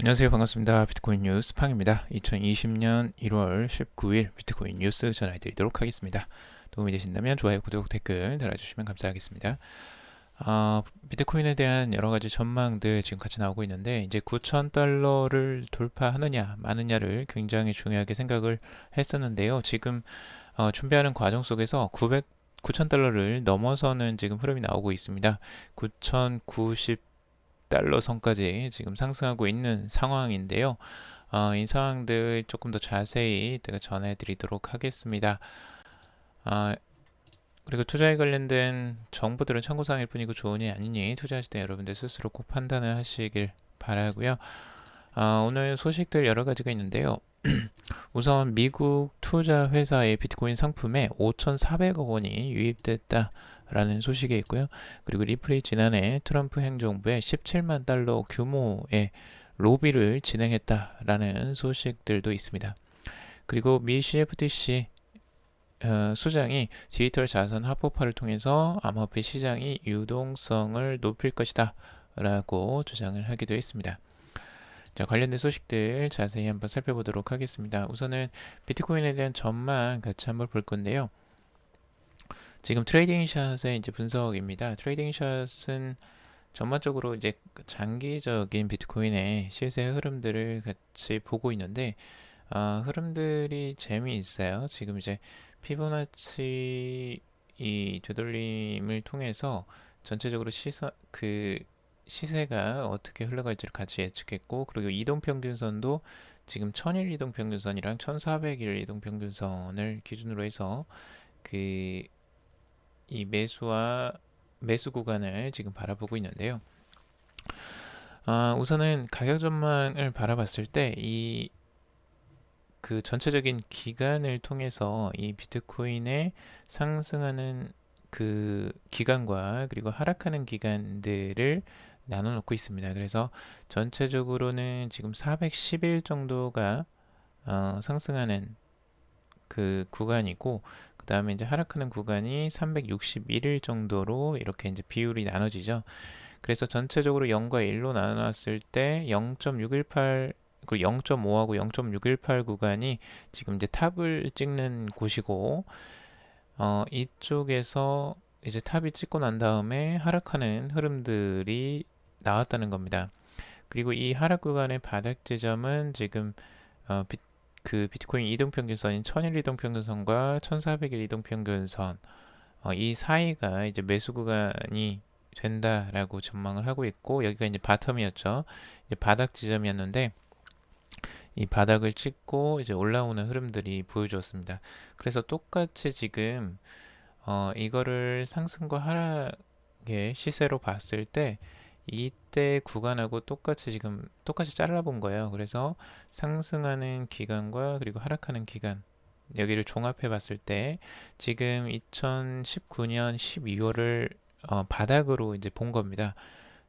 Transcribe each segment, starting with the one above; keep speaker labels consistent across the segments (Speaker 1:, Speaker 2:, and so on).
Speaker 1: 안녕하세요. 반갑습니다. 비트코인 뉴스 팡입니다. 2020년 1월 19일 비트코인 뉴스 전해드리도록 하겠습니다. 도움이 되신다면 좋아요, 구독, 댓글 달아주시면 감사하겠습니다. 비트코인에 대한 여러 가지 전망들 지금 같이 나오고 있는데 이제 9,000달러를 돌파하느냐 마느냐를 굉장히 중요하게 생각을 했었는데요. 지금 준비하는 과정 속에서 9,000달러를 넘어서는 지금 흐름이 나오고 있습니다. 9,090달러 선까지 지금 상승하고 있는 상황인데요. 이 상황들 조금 더 자세히 제가 전해드리도록 하겠습니다. 아, 그리고 투자에 관련된 정보들은 참고사항일 뿐이고 좋으니 아니니 투자하실 때 여러분들 스스로 꼭 판단을 하시길 바라고요. 오늘 소식들 여러 가지가 있는데요. 우선 미국 투자 회사의 비트코인 상품에 5,400억 원이 유입됐다라는 소식이 있고요. 그리고 리플이 지난해 트럼프 행정부에 17만 달러 규모의 로비를 진행했다라는 소식들도 있습니다. 그리고 미 CFTC 수장이 디지털 자산 합법화를 통해서 암호화폐 시장이 유동성을 높일 것이다 라고 주장을 하기도 했습니다. 자, 관련된 소식들 자세히 한번 살펴보도록 하겠습니다. 우선은 비트코인에 대한 전망 같이 한번 볼 건데요. 지금 트레이딩 샷의 이제 분석입니다. 트레이딩 샷은 전반적으로 이제 장기적인 비트코인의 시세 흐름들을 같이 보고 있는데 흐름들이 재미있어요. 지금 이제 피보나치 이 되돌림을 통해서 전체적으로 시세가 어떻게 흘러갈지를 같이 예측했고, 그리고 이동평균선도 지금 1000일 이동평균선이랑 1400일 이동평균선을 기준으로 해서 그 이 매수와 매수 구간을 지금 바라보고 있는데요. 우선은 가격 전망을 바라봤을 때 그 전체적인 기간을 통해서 이 비트코인의 상승하는 그 기간과 그리고 하락하는 기간들을 나눠 놓고 있습니다. 그래서 전체적으로는 지금 410일 정도가 상승하는 그 구간이고, 그 다음에 이제 하락하는 구간이 361일 정도로 이렇게 이제 비율이 나눠지죠. 그래서 전체적으로 0과 1로 나눴을 때 0.618, 그리고 0.5하고 0.618 구간이 지금 이제 탑을 찍는 곳이고, 이쪽에서 이제 탑이 찍고 난 다음에 하락하는 흐름들이 나왔다는 겁니다. 그리고 이 하락 구간의 바닥 지점은 지금 어, 비, 그 비트코인 이동평균선인 1000일 이동평균선과 1400일 이동평균선 이 사이가 이제 매수 구간이 된다라고 전망을 하고 있고, 여기가 이제 바텀이었죠. 이제 바닥 지점이었는데 이 바닥을 찍고 이제 올라오는 흐름들이 보여주었습니다. 그래서 똑같이 지금 이거를 상승과 하락의 시세로 봤을 때 이때 구간하고 똑같이 잘라본 거예요. 그래서 상승하는 기간과 그리고 하락하는 기간 여기를 종합해 봤을 때 지금 2019년 12월을 바닥으로 이제 본 겁니다.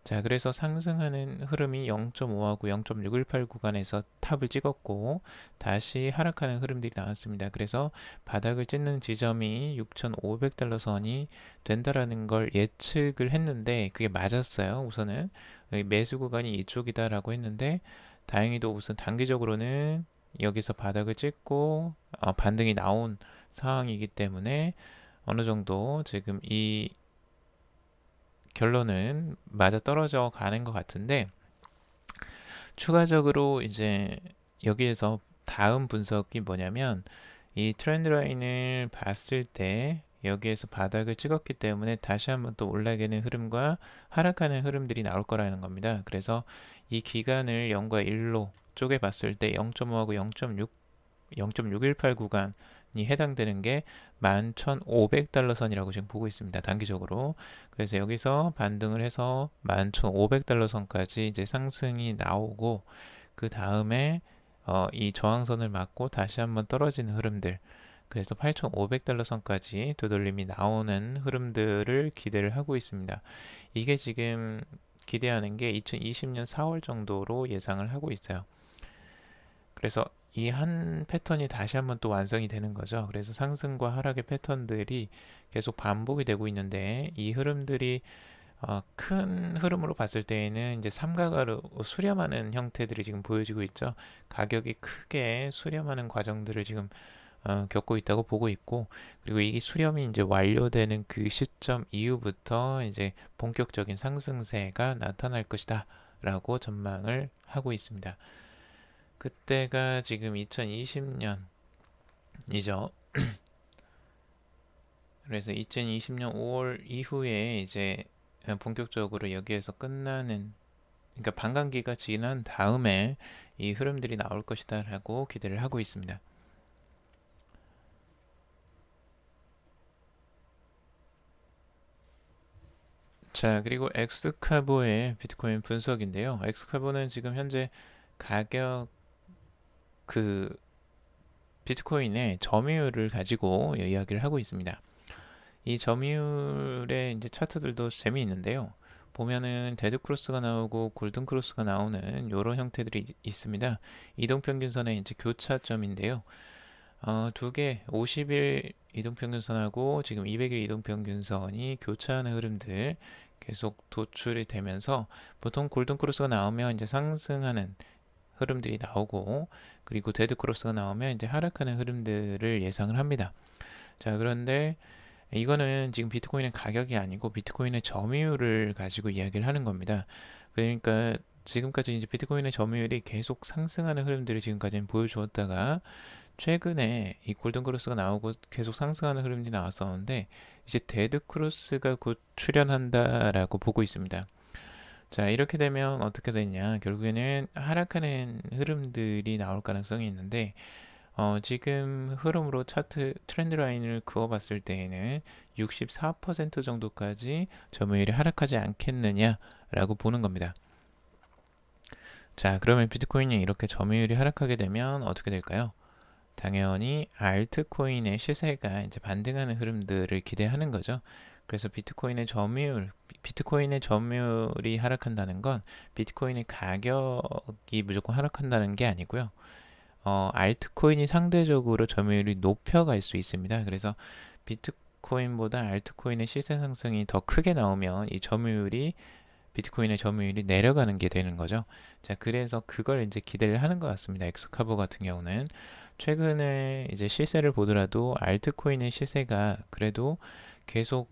Speaker 1: 자, 그래서 상승하는 흐름이 0.5하고 0.618 구간에서 탑을 찍었고 다시 하락하는 흐름들이 나왔습니다. 그래서 바닥을 찍는 지점이 6,500달러 선이 된다라는 걸 예측을 했는데 그게 맞았어요. 우선은 매수 구간이 이쪽이다라고 했는데 다행히도 우선 단기적으로는 여기서 바닥을 찍고 반등이 나온 상황이기 때문에 어느 정도 지금 이 결론은 맞아 떨어져 가는 것 같은데, 추가적으로 이제 여기에서 다음 분석이 뭐냐면 이 트렌드 라인을 봤을 때 여기에서 바닥을 찍었기 때문에 다시 한번 또 올라가는 흐름과 하락하는 흐름들이 나올 거라는 겁니다. 그래서 이 기간을 0과 1로 쪼개 봤을 때 0.5하고 0.618 구간이 해당되는 게 11,500달러 선이라고 지금 보고 있습니다. 단기적으로. 그래서 여기서 반등을 해서 11,500달러 선까지 이제 상승이 나오고, 그 다음에 이 저항선을 맞고 다시 한번 떨어지는 흐름들, 그래서 8,500달러 선까지 되돌림이 나오는 흐름들을 기대를 하고 있습니다. 이게 지금 기대하는 게 2020년 4월 정도로 예상을 하고 있어요. 그래서 이 한 패턴이 다시 한번 또 완성이 되는 거죠. 그래서 상승과 하락의 패턴들이 계속 반복이 되고 있는데 이 흐름들이 큰 흐름으로 봤을 때에는 이제 삼각으로 수렴하는 형태들이 지금 보여지고 있죠. 가격이 크게 수렴하는 과정들을 지금 겪고 있다고 보고 있고, 그리고 이 수렴이 이제 완료되는 그 시점 이후부터 이제 본격적인 상승세가 나타날 것이다 라고 전망을 하고 있습니다. 그때가 지금 2020년이죠. 그래서 2020년 5월 이후에 이제 본격적으로 여기에서 끝나는, 그러니까 반감기가 지난 다음에 이 흐름들이 나올 것이다 라고 기대를 하고 있습니다. 자, 그리고 엑스카보의 비트코인 분석인데요. 엑스카보는 지금 현재 가격, 그 비트코인의 점유율을 가지고 이야기를 하고 있습니다. 이 점유율의 이제 차트들도 재미있는데요. 보면은 데드 크로스가 나오고 골든 크로스가 나오는 이런 형태들이 있습니다. 이동평균선의 이제 교차점인데요. 두 개 50일 이동평균선하고 지금 200일 이동평균선이 교차하는 흐름들 계속 도출이 되면서 보통 골든 크로스가 나오면 이제 상승하는 흐름들이 나오고, 그리고 데드 크로스가 나오면 이제 하락하는 흐름들을 예상을 합니다. 자, 그런데 이거는 지금 비트코인의 가격이 아니고 비트코인의 점유율을 가지고 이야기를 하는 겁니다. 그러니까 지금까지 이제 비트코인의 점유율이 계속 상승하는 흐름들을 지금까지는 보여주었다가 최근에 이 골든 크로스가 나오고 계속 상승하는 흐름이 나왔었는데, 이제 데드 크로스가 곧 출현한다라고 보고 있습니다. 자, 이렇게 되면 어떻게 되냐? 결국에는 하락하는 흐름들이 나올 가능성이 있는데, 지금 흐름으로 차트 트렌드 라인을 그어봤을 때에는 64% 정도까지 점유율이 하락하지 않겠느냐라고 보는 겁니다. 자, 그러면 비트코인이 이렇게 점유율이 하락하게 되면 어떻게 될까요? 당연히 알트코인의 시세가 이제 반등하는 흐름들을 기대하는 거죠. 그래서 비트코인의 점유율이 하락한다는 건 비트코인의 가격이 무조건 하락한다는 게 아니고요. 알트코인이 상대적으로 점유율이 높여갈 수 있습니다. 그래서 비트코인보다 알트코인의 시세 상승이 더 크게 나오면 이 비트코인의 점유율이 내려가는 게 되는 거죠. 자, 그래서 그걸 이제 기대를 하는 것 같습니다. 엑스카보 같은 경우는 최근에 이제 시세를 보더라도 알트코인의 시세가 그래도 계속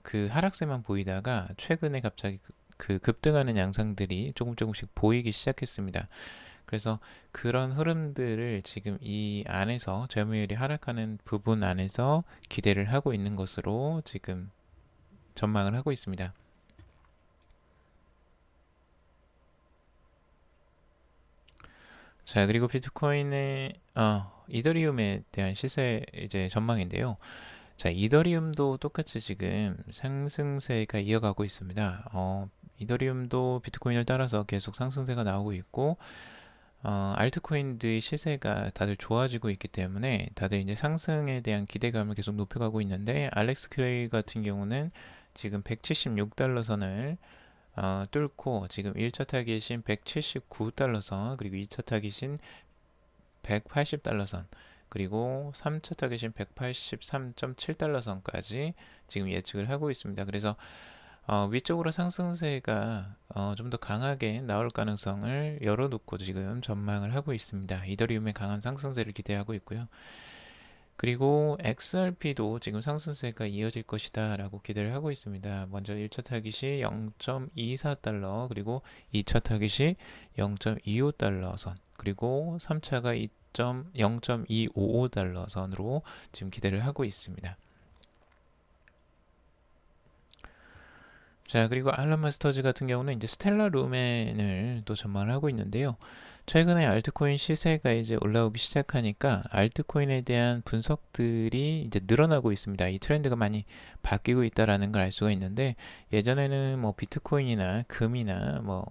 Speaker 1: 그 하락세만 보이다가 최근에 갑자기 그 급등하는 양상들이 조금씩 보이기 시작했습니다. 그래서 그런 흐름들을 지금 이 안에서 점유율이 하락하는 부분 안에서 기대를 하고 있는 것으로 지금 전망을 하고 있습니다. 자, 그리고 비트코인의 이더리움에 대한 시세 이제 전망인데요. 자, 이더리움도 똑같이 지금 상승세가 이어가고 있습니다. 이더리움도 비트코인을 따라서 계속 상승세가 나오고 있고, 알트코인들의 시세가 다들 좋아지고 있기 때문에 다들 이제 상승에 대한 기대감을 계속 높여가고 있는데, 알렉스 클레이 같은 경우는 지금 176달러 선을 뚫고 지금 1차 타깃인 179달러 선, 그리고 2차 타깃인 180달러 선, 그리고 3차 타깃인 183.7달러 선까지 지금 예측을 하고 있습니다. 그래서 위쪽으로 상승세가 좀 더 강하게 나올 가능성을 열어놓고 지금 전망을 하고 있습니다. 이더리움의 강한 상승세를 기대하고 있고요. 그리고 XRP도 지금 상승세가 이어질 것이다 라고 기대를 하고 있습니다. 먼저 1차 타깃이 0.24달러, 그리고 2차 타깃이 0.25달러 선, 그리고 3차가 0.255달러 선으로 지금 기대를 하고 있습니다. 자, 그리고 알런 마스터즈 같은 경우는 이제 스텔라 루멘을 또 전망을 하고 있는데요. 최근에 알트코인 시세가 이제 올라오기 시작하니까 알트코인에 대한 분석들이 이제 늘어나고 있습니다. 이 트렌드가 많이 바뀌고 있다라는 걸 알 수가 있는데, 예전에는 뭐 비트코인이나 금이나 뭐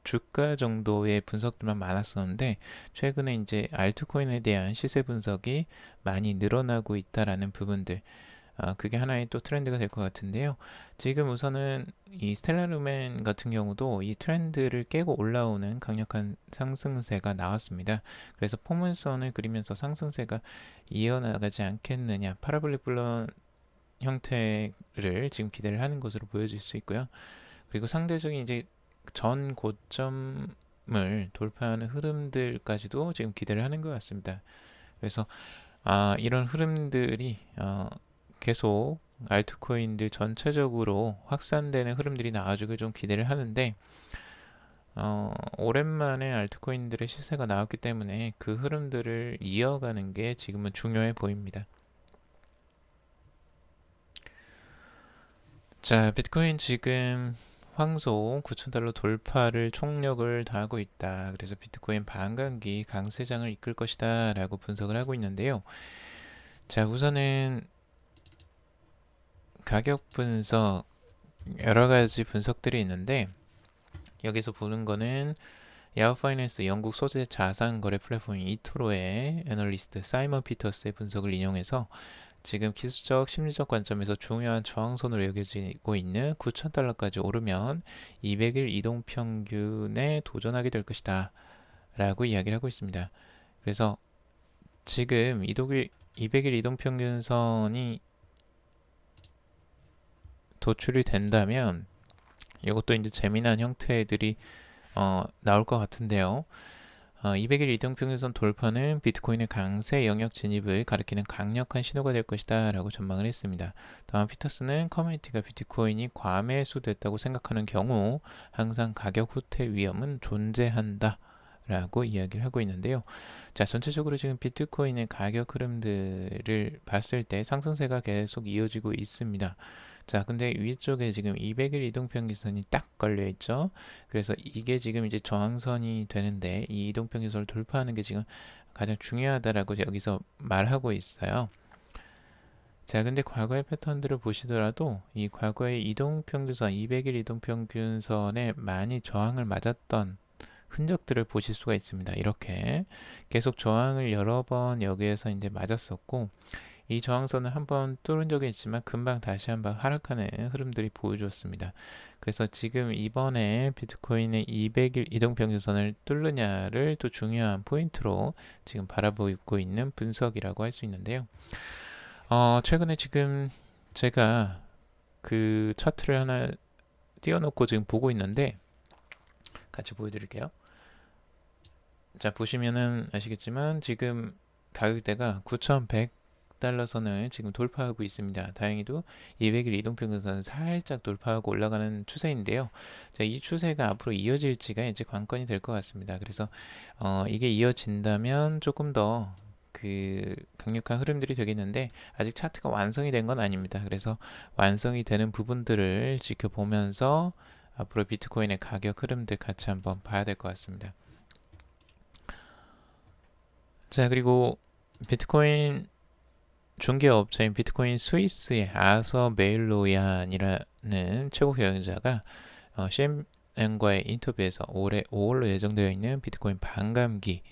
Speaker 1: 주가 정도의 분석들만 많았었는데, 최근에 이제 알트코인에 대한 시세 분석이 많이 늘어나고 있다라는 부분들, 그게 하나의 또 트렌드가 될 것 같은데요. 지금 우선은 이 스텔라 루멘 같은 경우도 이 트렌드를 깨고 올라오는 강력한 상승세가 나왔습니다. 그래서 포물선을 그리면서 상승세가 이어나가지 않겠느냐, 파라볼릭 형태를 지금 기대를 하는 것으로 보여질 수 있고요. 그리고 상대적인 이제 전 고점을 돌파하는 흐름들까지도 지금 기대를 하는 것 같습니다. 그래서 이런 흐름들이 계속 알트코인들 전체적으로 확산되는 흐름들이 나와주길 좀 기대를 하는데, 오랜만에 알트코인들의 시세가 나왔기 때문에 그 흐름들을 이어가는 게 지금은 중요해 보입니다. 자, 비트코인 지금 황소 9,000달러 돌파를 총력을 다하고 있다. 그래서 비트코인 반감기 강세장을 이끌 것이다 라고 분석을 하고 있는데요. 자, 우선은 가격 분석, 여러 가지 분석들이 있는데, 여기서 보는 거는 야후 파이낸스 영국 소재 자산 거래 플랫폼인 이토로의 애널리스트 사이먼 피터스의 분석을 인용해서 지금 기술적 심리적 관점에서 중요한 저항선으로 여겨지고 있는 9,000달러까지 오르면 200일 이동평균에 도전하게 될 것이다 라고 이야기를 하고 있습니다. 그래서 지금 200일 이동평균선이 도출이 된다면 이것도 이제 재미난 형태들이 나올 것 같은데요. 200일 이동평균선 돌파는 비트코인의 강세 영역 진입을 가리키는 강력한 신호가 될 것이다 라고 전망을 했습니다. 다만 피터스는 커뮤니티가 비트코인이 과매수됐다고 생각하는 경우 항상 가격 후퇴 위험은 존재한다 라고 이야기를 하고 있는데요. 자, 전체적으로 지금 비트코인의 가격 흐름들을 봤을 때 상승세가 계속 이어지고 있습니다. 자, 근데 위쪽에 지금 200일 이동평균선이 딱 걸려 있죠. 그래서 이게 지금 이제 저항선이 되는데 이 이동평균선을 돌파하는 게 지금 가장 중요하다라고 여기서 말하고 있어요. 자, 근데 과거의 패턴들을 보시더라도 이 과거의 이동평균선, 200일 이동평균선에 많이 저항을 맞았던 흔적들을 보실 수가 있습니다. 이렇게 계속 저항을 여러 번 여기에서 이제 맞았었고, 이 저항선을 한번 뚫은 적이 있지만 금방 다시 한번 하락하는 흐름들이 보여줬습니다. 그래서 지금 이번에 비트코인의 200일 이동평균선을 뚫느냐를 또 중요한 포인트로 지금 바라보고 있는 분석이라고 할 수 있는데요. 최근에 지금 제가 그 차트를 하나 띄워놓고 지금 보고 있는데 같이 보여드릴게요. 자, 보시면은 아시겠지만 지금 가격대가 9,100달러 선을 지금 돌파하고 있습니다. 다행히도 200일 이동평균선은 살짝 돌파하고 올라가는 추세인데요. 자, 이 추세가 앞으로 이어질지가 이제 관건이 될 것 같습니다. 그래서 이게 이어진다면 조금 더 그 강력한 흐름들이 되겠는데 아직 차트가 완성이 된 건 아닙니다. 그래서 완성이 되는 부분들을 지켜보면서 앞으로 비트코인의 가격 흐름들 같이 한번 봐야 될 것 같습니다. 자, 그리고 비트코인 중개업체인 비트코인 스위스의 아서 메일로얀이라는 최고 경영자가 CNN과의 인터뷰에서 올해 5월로 예정되어 있는 비트코인 반감기가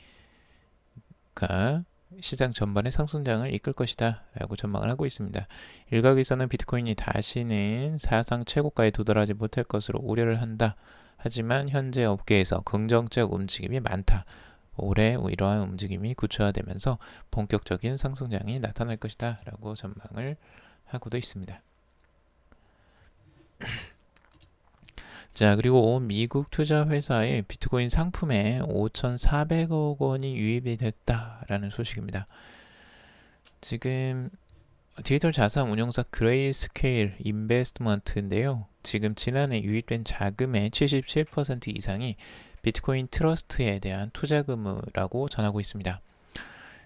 Speaker 1: 시장 전반의 상승장을 이끌 것이다 라고 전망을 하고 있습니다. 일각에서는 비트코인이 다시는 사상 최고가에 도달하지 못할 것으로 우려를 한다. 하지만 현재 업계에서 긍정적 움직임이 많다. 올해 이러한 움직임이 구체화되면서 본격적인 상승장이 나타날 것이다 라고 전망을 하고도 있습니다. 자, 그리고 미국 투자회사의 비트코인 상품에 5,400억 원이 유입이 됐다라는 소식입니다. 지금 디지털 자산 운용사 그레이스케일 인베스트먼트인데요. 지금 지난해 유입된 자금의 77% 이상이 비트코인 트러스트에 대한 투자금이라고 전하고 있습니다.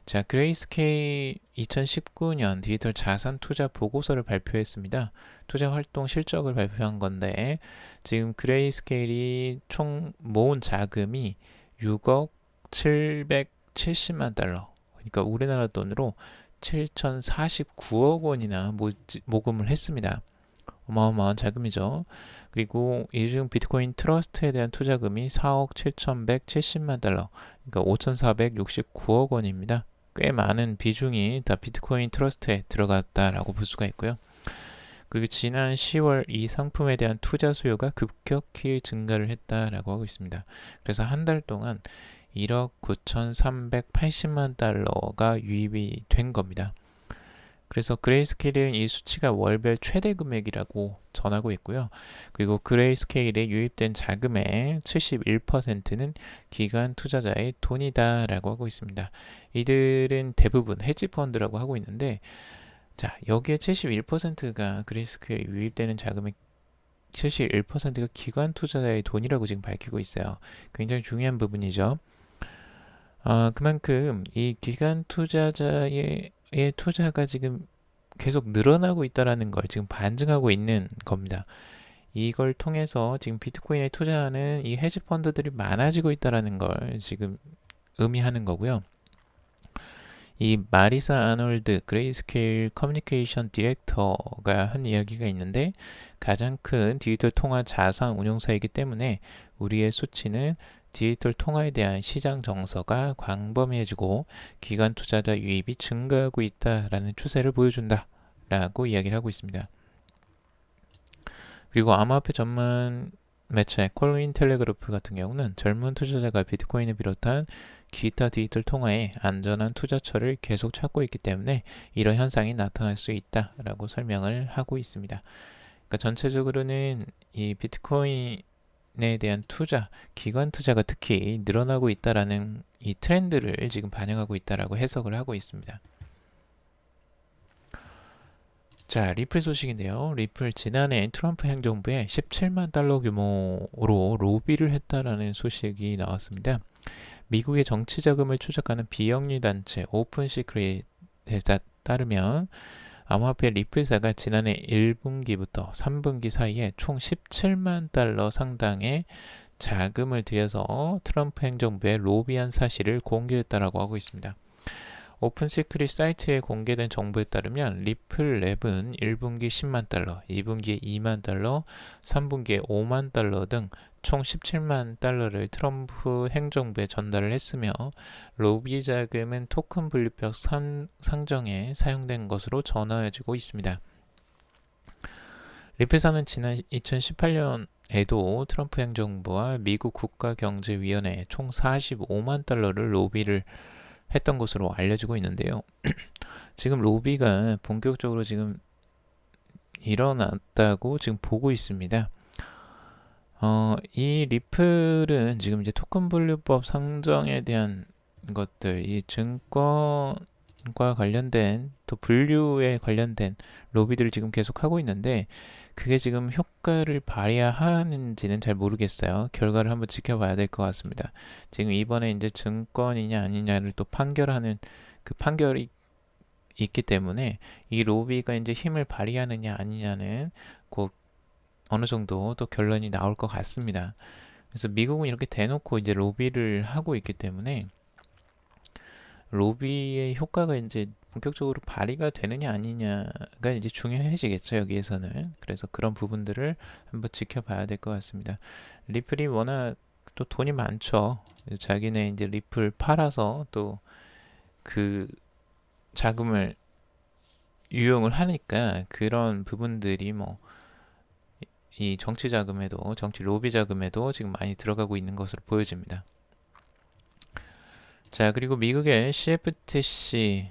Speaker 1: 자, 그레이스케일 2019년 디지털 자산 투자 보고서를 발표했습니다. 투자 활동 실적을 발표한 건데 지금 그레이스케일이 총 모은 자금이 6억 770만 달러, 그러니까 우리나라 돈으로 7,049억 원이나 모금을 했습니다. 어마어마한 자금이죠. 그리고 요즘 비트코인 트러스트에 대한 투자금이 4억 7,170만 달러, 그러니까 5,469억 원입니다. 꽤 많은 비중이 다 비트코인 트러스트에 들어갔다라고 볼 수가 있고요. 그리고 지난 10월 이 상품에 대한 투자 수요가 급격히 증가를 했다라고 하고 있습니다. 그래서 한 달 동안 1억 9,380만 달러가 유입이 된 겁니다. 그래서 그레이스케일은 이 수치가 월별 최대 금액이라고 전하고 있고요. 그리고 그레이스케일에 유입된 자금의 71%는 기관 투자자의 돈이다라고 하고 있습니다. 이들은 대부분 헤지 펀드라고 하고 있는데, 자, 여기에 71%가 그레이스케일에 유입되는 자금의 71%가 기관 투자자의 돈이라고 지금 밝히고 있어요. 굉장히 중요한 부분이죠. 그만큼 이 기관 투자자의 투자가 지금 계속 늘어나고 있다라는 걸 지금 반증하고 있는 겁니다. 이걸 통해서 지금 비트코인에 투자하는 이 헤지 펀드들이 많아지고 있다라는 걸 지금 의미하는 거고요. 이 마리사 아놀드 그레이스케일 커뮤니케이션 디렉터가 한 이야기가 있는데, 가장 큰 디지털 통화 자산 운용사이기 때문에 우리의 수치는 디지털 통화에 대한 시장 정서가 광범위해지고 기관 투자자 유입이 증가하고 있다라는 추세를 보여준다 라고 이야기를 하고 있습니다. 그리고 암호화폐 전문 매체 코인텔레그래프 같은 경우는 젊은 투자자가 비트코인을 비롯한 기타 디지털 통화에 안전한 투자처를 계속 찾고 있기 때문에 이런 현상이 나타날 수 있다라고 설명을 하고 있습니다. 그러니까 전체적으로는 이 비트코인에 대한 투자, 기관 투자가 특히 늘어나고 있다라는 이 트렌드를 지금 반영하고 있다라고 해석을 하고 있습니다. 자, 리플 소식인데요. 리플 지난해 트럼프 행정부에 17만 달러 규모로 로비를 했다라는 소식이 나왔습니다. 미국의 정치 자금을 추적하는 비영리 단체 오픈 시크릿에 따르면 암호화폐 리플사가 지난해 1분기부터 3분기 사이에 총 17만 달러 상당의 자금을 들여서 트럼프 행정부에 로비한 사실을 공개했다라고 하고 있습니다. 오픈 시크릿 사이트에 공개된 정보에 따르면 리플랩은 1분기 10만 달러, 2분기에 2만 달러, 3분기에 5만 달러 등 총 17만 달러를 트럼프 행정부에 전달을 했으며, 로비 자금은 토큰 분리표 상정에 사용된 것으로 전해지고 있습니다. 리플사는 지난 2018년에도 트럼프 행정부와 미국 국가경제위원회에 총 45만 달러를 로비를 했던 것으로 알려지고 있는데요. 지금 로비가 본격적으로 지금 일어났다고 지금 보고 있습니다. 이 리플은 지금 이제 토큰 분류법 상정에 대한 것들, 이 증권과 관련된 또 분류에 관련된 로비들을 지금 계속 하고 있는데, 그게 지금 효과를 발휘하는지는 잘 모르겠어요. 결과를 한번 지켜봐야 될 것 같습니다. 지금 이번에 이제 증권이냐 아니냐를 또 판결하는 그 판결이 있기 때문에 이 로비가 이제 힘을 발휘하느냐 아니냐는 곧 어느 정도 또 결론이 나올 것 같습니다. 그래서 미국은 이렇게 대놓고 이제 로비를 하고 있기 때문에 로비의 효과가 이제 본격적으로 발휘가 되느냐 아니냐가 이제 중요해지겠죠, 여기에서는. 그래서 그런 부분들을 한번 지켜봐야 될 것 같습니다. 리플이 워낙 또 돈이 많죠. 자기네 이제 리플 팔아서 또 그 자금을 유용을 하니까 그런 부분들이 뭐 이 정치 자금에도, 정치 로비 자금에도 지금 많이 들어가고 있는 것으로 보여집니다. 자, 그리고 미국의 CFTC,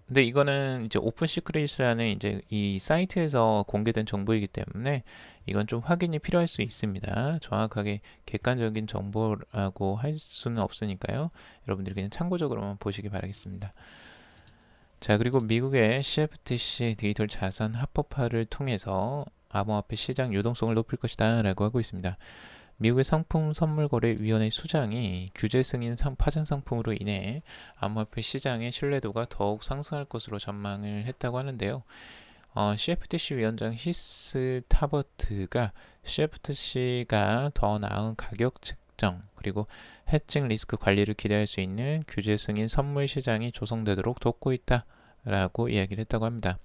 Speaker 1: 근데 이거는 이제 오픈 시크릿이라는 이제 이 사이트에서 공개된 정보이기 때문에 이건 좀 확인이 필요할 수 있습니다. 정확하게 객관적인 정보라고 할 수는 없으니까요. 여러분들이 그냥 참고적으로만 보시기 바라겠습니다. 자, 그리고 미국의 CFTC 디지털 자산 합법화를 통해서 암호화폐 시장 유동성을 높일 것이다 라고 하고 있습니다. 미국의 상품선물거래위원회 수장이 규제 승인 파생 상품으로 인해 암호화폐 시장의 신뢰도가 더욱 상승할 것으로 전망을 했다고 하는데요. CFTC 위원장 히스 타버트가 CFTC가 더 나은 가격 측정 그리고 해칭 리스크 관리를 기대할 수 있는 규제 승인 선물 시장이 조성되도록 돕고 있다라고 이야기를 했다고 합니다.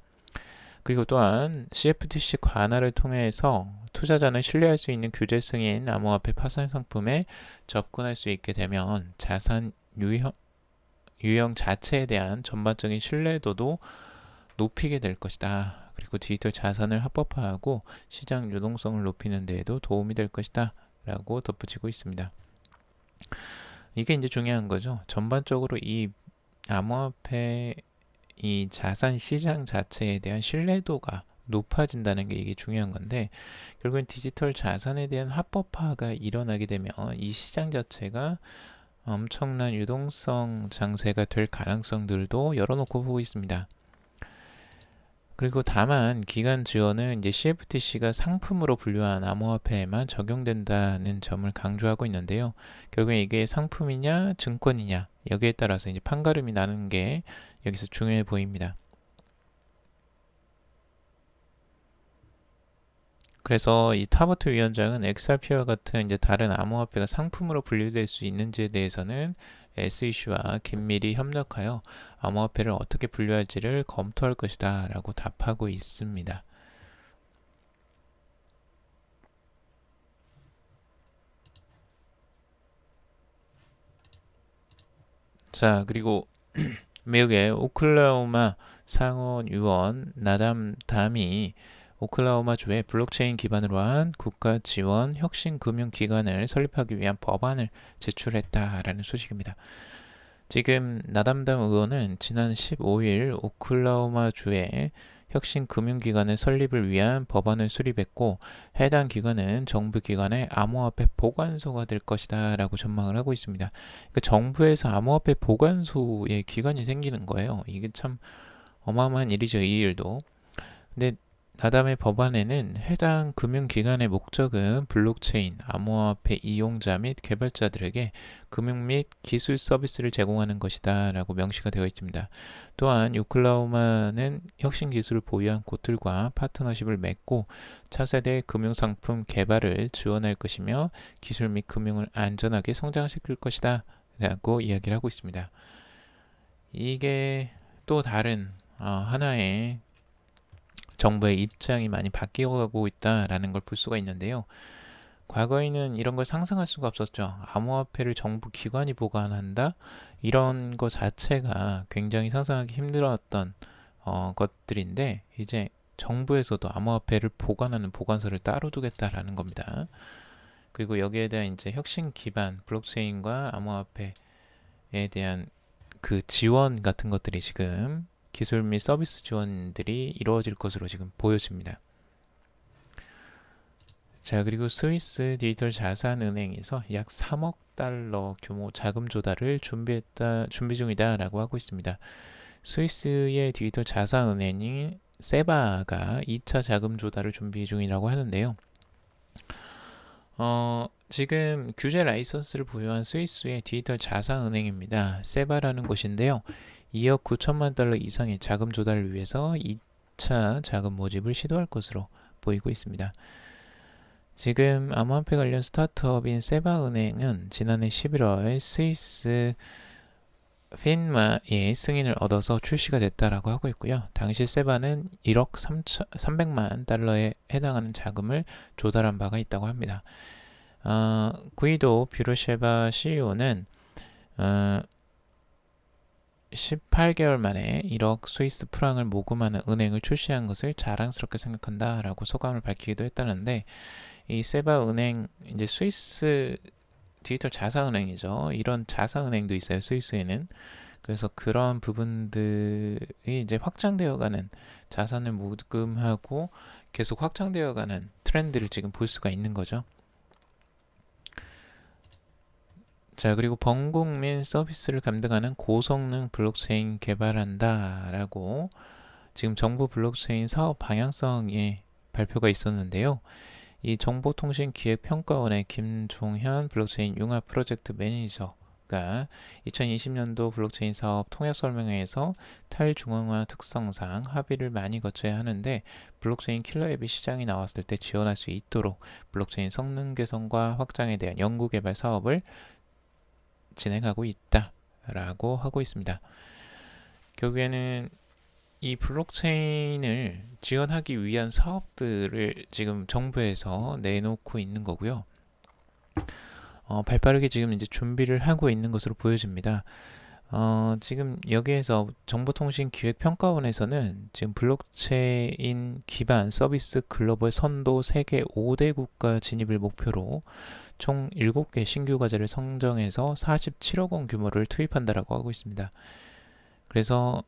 Speaker 1: 그리고 또한 CFTC 관할을 통해서 투자자는 신뢰할 수 있는 규제 승인 암호화폐 파생 상품에 접근할 수 있게 되면 자산 유형 자체에 대한 전반적인 신뢰도도 높이게 될 것이다. 그리고 디지털 자산을 합법화하고 시장 유동성을 높이는 데에도 도움이 될 것이다. 라고 덧붙이고 있습니다. 이게 이제 중요한 거죠. 전반적으로 이 암호화폐 이 자산 시장 자체에 대한 신뢰도가 높아진다는 게 이게 중요한 건데, 결국엔 디지털 자산에 대한 합법화가 일어나게 되면 이 시장 자체가 엄청난 유동성 장세가 될 가능성들도 열어놓고 보고 있습니다. 그리고 다만 기간 지원은 이제 CFTC가 상품으로 분류한 암호화폐에만 적용된다는 점을 강조하고 있는데요. 결국에 이게 상품이냐 증권이냐 여기에 따라서 이제 판가름이 나는 게 여기서 중요해 보입니다. 그래서 이 타버트 위원장은 XRP와 같은 이제 다른 암호화폐가 상품으로 분류될 수 있는지에 대해서는 SEC와 긴밀히 협력하여 암호화폐를 어떻게 분류할지를 검토할 것이다 라고 답하고 있습니다. 자, 그리고 미국의 오클라호마 상원 의원 나담 담이 오클라호마주에 블록체인 기반으로 한 국가 지원 혁신 금융 기관을 설립하기 위한 법안을 제출했다라는 소식입니다. 지금 나담담 의원은 지난 15일 오클라호마주에 혁신 금융기관의 설립을 위한 법안을 수립했고, 해당 기관은 정부기관의 암호화폐 보관소가 될 것이다 라고 전망을 하고 있습니다. 그러니까 정부에서 암호화폐 보관소의 기관이 생기는 거예요. 이게 참 어마어마한 일이죠, 이 일도. 근데 나담의 법안에는 해당 금융기관의 목적은 블록체인, 암호화폐 이용자 및 개발자들에게 금융 및 기술 서비스를 제공하는 것이다 라고 명시가 되어 있습니다. 또한 오클라호마는 혁신 기술을 보유한 곳들과 파트너십을 맺고 차세대 금융상품 개발을 지원할 것이며 기술 및 금융을 안전하게 성장시킬 것이다 라고 이야기를 하고 있습니다. 이게 또 다른 하나의 정부의 입장이 많이 바뀌어가고 있다라는 걸 볼 수가 있는데요. 과거에는 이런 걸 상상할 수가 없었죠. 암호화폐를 정부 기관이 보관한다? 이런 것 자체가 굉장히 상상하기 힘들었던 것들인데, 이제 정부에서도 암호화폐를 보관하는 보관소를 따로 두겠다라는 겁니다. 그리고 여기에 대한 이제 혁신 기반 블록체인과 암호화폐에 대한 그 지원 같은 것들이 지금 기술 및 서비스 지원들이 이루어질 것으로 지금 보여집니다. 자, 그리고 스위스 디지털 자산은행에서 약 3억 달러 규모 자금 조달을 준비 중이다라고 하고 있습니다. 스위스의 디지털 자산은행인 세바가 2차 자금 조달을 준비 중이라고 하는데요. 지금 규제 라이선스를 보유한 스위스의 디지털 자산은행입니다. 세바라는 곳인데요. 2억 9천만 달러 이상의 자금 조달을 위해서 2차 자금 모집을 시도할 것으로 보이고 있습니다. 지금 암호화폐 관련 스타트업인 세바은행은 지난해 11월 스위스 핀마의 승인을 얻어서 출시가 됐다라고 하고 있고요. 당시 세바는 1억 300만 달러에 해당하는 자금을 조달한 바가 있다고 합니다. 구이도 뷰르쉐바 CEO는 18개월 만에 1억 스위스 프랑을 모금하는 은행을 출시한 것을 자랑스럽게 생각한다라고 소감을 밝히기도 했다는데, 이 세바 은행 이제 스위스 디지털 자산은행이죠. 이런 자산은행도 있어요, 스위스에는. 그래서 그런 부분들이 이제 확장되어가는, 자산을 모금하고 계속 확장되어가는 트렌드를 지금 볼 수가 있는 거죠. 자, 그리고 범국민 서비스를 감당하는 고성능 블록체인 개발한다라고 지금 정부 블록체인 사업 방향성의 발표가 있었는데요. 이 정보통신기획평가원의 김종현 블록체인 융합 프로젝트 매니저가 2020년도 블록체인 사업 통합설명회에서 탈중앙화 특성상 합의를 많이 거쳐야 하는데, 블록체인 킬러 앱이 시장에 나왔을 때 지원할 수 있도록 블록체인 성능 개선과 확장에 대한 연구개발 사업을 진행하고 있다라고 하고 있습니다. 결국에는 이 블록체인을 지원하기 위한 사업들을 지금 정부에서 내놓고 있는 거고요. 발빠르게 지금 이제 준비를 하고 있는 것으로 보여집니다. 지금 여기에서 정보통신기획평가원에서는 지금 블록체인 기반 서비스 글로벌 선도 세계 5대 국가 진입을 목표로 총 7개 신규 과제를 선정해서 47억 원 규모를 투입한다라고 하고 있습니다. 그래서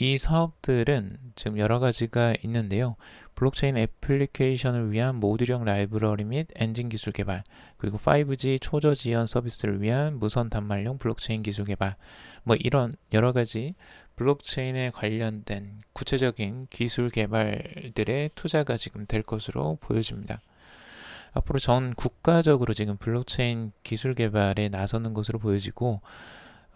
Speaker 1: 이 사업들은 지금 여러 가지가 있는데요. 블록체인 애플리케이션을 위한 모듈형 라이브러리 및 엔진 기술 개발, 그리고 5G 초저 지연 서비스를 위한 무선 단말용 블록체인 기술 개발, 뭐 이런 여러 가지 블록체인에 관련된 구체적인 기술 개발들의 투자가 지금 될 것으로 보여집니다. 앞으로 전 국가적으로 지금 블록체인 기술 개발에 나서는 것으로 보여지고,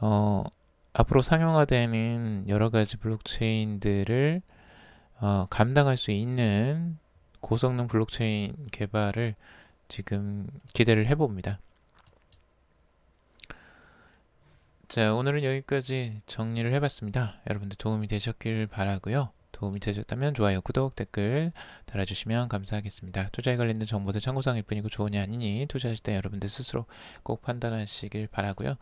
Speaker 1: 어, 앞으로 상용화되는 여러 가지 블록체인들을 감당할 수 있는 고성능 블록체인 개발을 지금 기대를 해봅니다. 자, 오늘은 여기까지 정리를 해봤습니다. 여러분들 도움이 되셨길 바라고요. 도움이 되셨다면 좋아요, 구독, 댓글 달아주시면 감사하겠습니다. 투자에 관련된 정보들 참고사항일 뿐이고 조언이 아니니 투자하실 때 여러분들 스스로 꼭 판단하시길 바라고요.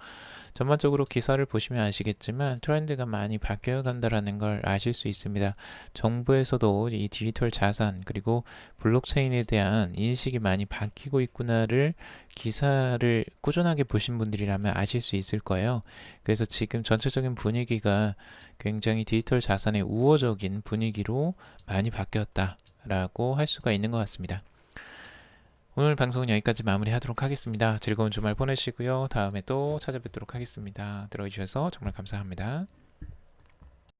Speaker 1: 전반적으로 기사를 보시면 아시겠지만 트렌드가 많이 바뀌어 간다라는 걸 아실 수 있습니다. 정부에서도 이 디지털 자산 그리고 블록체인에 대한 인식이 많이 바뀌고 있구나를 기사를 꾸준하게 보신 분들이라면 아실 수 있을 거예요. 그래서 지금 전체적인 분위기가 굉장히 디지털 자산의 우호적인 분위기로 많이 바뀌었다라고 할 수가 있는 것 같습니다. 오늘 방송은 여기까지 마무리하도록 하겠습니다. 즐거운 주말 보내시고요. 다음에 또 찾아뵙도록 하겠습니다. 들어주셔서 정말 감사합니다.